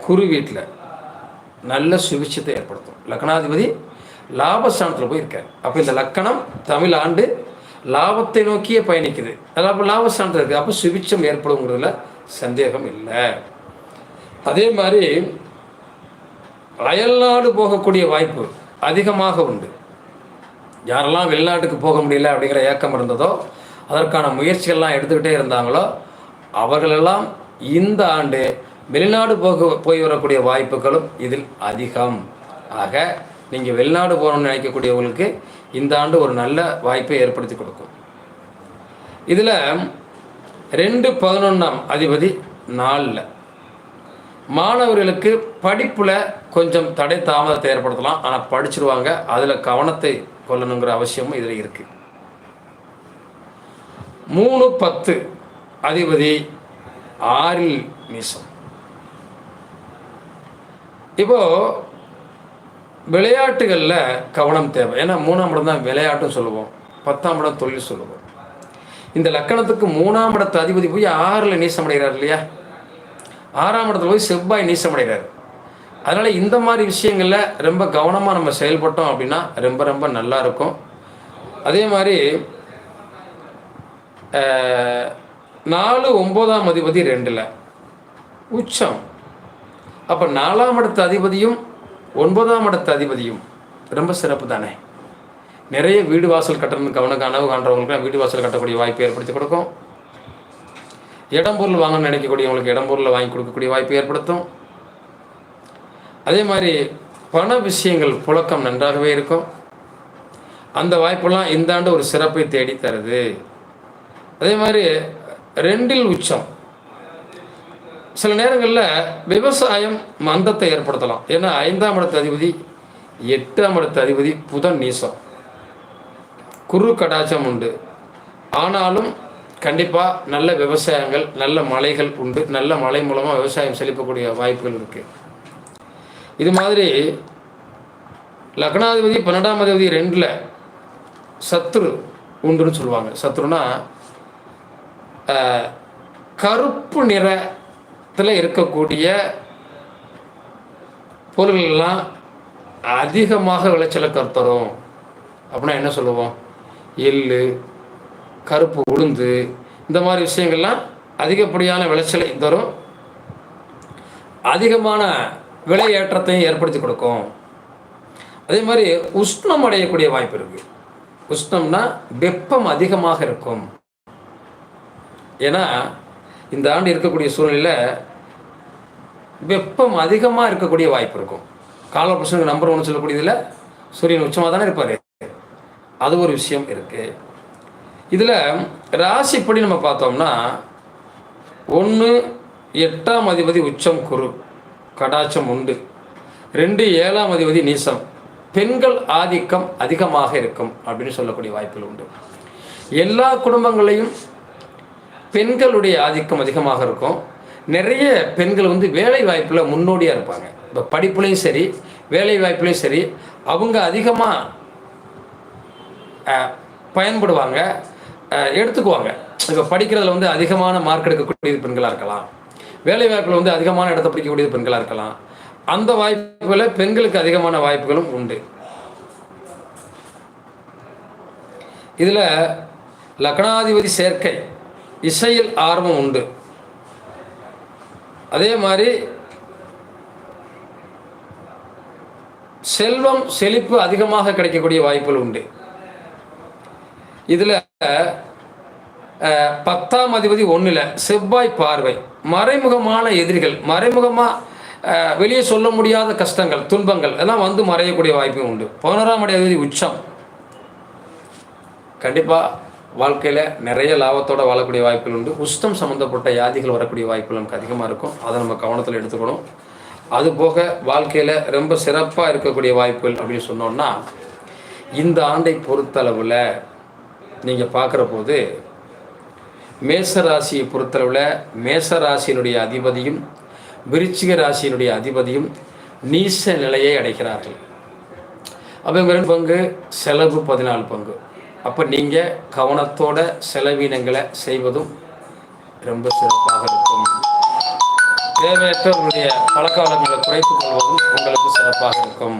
குரு வீட்டில் நல்ல சுபிட்சத்தை ஏற்படுத்தும். லக்னாதிபதி லாபஸ்தானத்தில் போய் இருக்கார். அப்போ இந்த லக்கணம் தமிழ் ஆண்டு லாபத்தை நோக்கியே பயணிக்குது. அதாவது லாபஸ்தானத்தில் இருக்குது. அப்போ சுபிட்சம் ஏற்படுங்கிறதுல சந்தேகம் இல்லை. அதே மாதிரி அயல்நாடு போகக்கூடிய வாய்ப்பு அதிகமாக உண்டு. யாரெல்லாம் வெளிநாட்டுக்கு போக முடியல அப்படிங்கிற ஏக்கம் இருந்ததோ, அதற்கான முயற்சிகள்லாம் எடுத்துக்கிட்டே இருந்தாங்களோ, அவர்களெல்லாம் இந்த ஆண்டு வெளிநாடு போய் வரக்கூடிய வாய்ப்புகளும் இதில் அதிகம். ஆக நீங்கள் வெளிநாடு போகணும்னு நினைக்கக்கூடியவங்களுக்கு இந்த ஆண்டு ஒரு நல்ல வாய்ப்பை ஏற்படுத்தி கொடுக்கும். இதில் 2-11 அதிபதி 4. மாணவர்களுக்கு படிப்பில் கொஞ்சம் தடை தாமதத்தை ஏற்படுத்தலாம். ஆனால் படிச்சிருவாங்க. அதில் கவனத்தை கொள்ளணுங்கிற அவசியமும் இதில் இருக்குது. 3-10 அதிபதி 6 நீசம். இப்போது விளையாட்டுகளில் கவனம் தேவை. ஏன்னா 3ஆம் இடம் தான் விளையாட்டும் சொல்லுவோம், 10ஆம் இடம் தொழில் சொல்லுவோம். இந்த லக்கணத்துக்கு 3ஆம் இடத்து அதிபதி போய் 6ல் நீசமடைகிறார் இல்லையா? 6ஆம் இடத்துல போய் செவ்வாய் நீசமடைகிறார். அதனால் இந்த மாதிரி விஷயங்களில் ரொம்ப கவனமாக நம்ம செயல்பட்டோம் அப்படின்னா ரொம்ப ரொம்ப நல்லா இருக்கும். அதே மாதிரி 4-9ஆம் அதிபதி 2ல் உச்சம். அப்போ 4ஆம் இடத்து அதிபதியும் 9ஆம் இடத்து அதிபதியும் ரொம்ப சிறப்பு தானே. நிறைய வீடு வாசல் கட்டணும் கனவு காண்றவங்களுக்கு வீடு வாசல் கட்டக்கூடிய வாய்ப்பு ஏற்படுத்தி கொடுக்கும். இடம் பொருள் வாங்கணும்னு நினைக்கக்கூடியவங்களுக்கு இடம் பொருளை வாங்கி கொடுக்கக்கூடிய வாய்ப்பு ஏற்படுத்தும். அதே மாதிரி பண விஷயங்கள் புழக்கம் நன்றாகவே இருக்கும். அந்த வாய்ப்பெல்லாம் இந்த ஆண்டு ஒரு சிறப்பை தேடி தருது. அதே மாதிரி 2ல் உச்சம். சில நேரங்களில் விவசாயம் மந்தத்தை ஏற்படுத்தலாம். ஏன்னா 5ஆம் இடத்து அதிபதி 8ஆம் இடத்து அதிபதி புதன் நீசம். குரு கடாச்சம் உண்டு. ஆனாலும் கண்டிப்பாக நல்ல விவசாயங்கள், நல்ல மழைகள் உண்டு. நல்ல மழை மூலமாக விவசாயம் செழிக்கக்கூடிய வாய்ப்புகள் இருக்குது. இது மாதிரி லக்னாதிபதி 12ஆம் அதிபதி 2ல் சத்ரு உண்டுன்னு சொல்லுவாங்க. சத்ருனா கருப்பு நிறத்தில் இருக்கக்கூடிய பொருள்கள்லாம் அதிகமாக விளைச்சலை தரும். அப்படின்னா என்ன சொல்லுவோம்? எள்ளு, கருப்பு உளுந்து, இந்த மாதிரி விஷயங்கள்லாம் அதிகப்படியான விளைச்சலை தரும். அதிகமான விலை ஏற்றத்தையும் ஏற்படுத்தி கொடுக்கும். அதே மாதிரி உஷ்ணம் அடையக்கூடிய வாய்ப்பு இருக்குது. உஷ்ணம்னா வெப்பம் அதிகமாக இருக்கும். ஏன்னா இந்த ஆண்டு இருக்கக்கூடிய சூழ்நிலையில் வெப்பம் அதிகமாக இருக்கக்கூடிய வாய்ப்பு இருக்கும். காலபுருஷனுக்கு நம்பர் 1 சொல்லக்கூடியதில் சூரியன் உச்சமாக தானே இருப்பார். அது ஒரு விஷயம் இருக்குது. இதில் ராசிப்படி நம்ம பார்த்தோம்னா 1 8ஆம் அதிபதி உச்சம் குரு கடாச்சம் உண்டு. 2 7ஆம் அதிபதி நீசம். பெண்கள் ஆதிக்கம் அதிகமாக இருக்கும் அப்படின்னு சொல்லக்கூடிய வாய்ப்புகள் உண்டு. எல்லா குடும்பங்களையும் பெண்களுடைய ஆதிக்கம் அதிகமாக இருக்கும். நிறைய பெண்கள் வேலை வாய்ப்பில் முன்னோடியாக இருப்பாங்க. இப்போ படிப்புலையும் சரி வேலை வாய்ப்புலையும் சரி அவங்க அதிகமாக பயன்படுவாங்க, எடுத்துக்குவாங்க. இப்போ படிக்கிறதுல அதிகமான மார்க் எடுக்கக்கூடியது பெண்களாக இருக்கலாம். வேலை வாய்ப்பில் அதிகமான இடத்தை பிடிக்கக்கூடியது பெண்களாக இருக்கலாம். அந்த வாய்ப்புகளை பெண்களுக்கு அதிகமான வாய்ப்புகளும் உண்டு. இதில் லக்னாதிபதி சேர்க்கை, இசையில் ஆர்வம் உண்டு. அதே மாதிரி செல்வம் செழிப்பு அதிகமாக கிடைக்கக்கூடிய வாய்ப்புகள் உண்டு. இதில் 10ஆம் அதிபதி 1ல் செவ்வாய் பார்வை. மறைமுகமான எதிரிகள், மறைமுகமாக வெளியே சொல்ல முடியாத கஷ்டங்கள், துன்பங்கள் எல்லாம் மறையக்கூடிய வாய்ப்பும் உண்டு. 11ஆம் அதிபதி உச்சம். கண்டிப்பாக வாழ்க்கையில் நிறைய லாபத்தோடு வாழக்கூடிய வாய்ப்புகள் உண்டு. உஷ்ணம் சம்மந்தப்பட்ட வியாதிகள் வரக்கூடிய வாய்ப்புகள் நமக்கு அதிகமாக இருக்கும். அதை நம்ம கவனத்தில் எடுத்துக்கணும். அதுபோக வாழ்க்கையில் ரொம்ப சிறப்பாக இருக்கக்கூடிய வாய்ப்புகள் அப்படின்னு சொன்னோன்னா, இந்த ஆண்டை பொறுத்தளவில் நீங்கள் பார்க்குற போது மேசராசியை பொறுத்தளவில் மேசராசியினுடைய அதிபதியும் விருச்சிக ராசியினுடைய அதிபதியும் நீச நிலையை அடைக்கிறார்கள். அப்போ 2 பங்கு செலவு 14 பங்கு. அப்போ நீங்கள் கவனத்தோட செலவினங்களை செய்வதும் ரொம்ப சிறப்பாக இருக்கும். தேவையற்ற உங்களுடைய பழக்க வழக்கங்களை குறைத்துக் கொள்வதும் உங்களுக்கு சிறப்பாக இருக்கும்.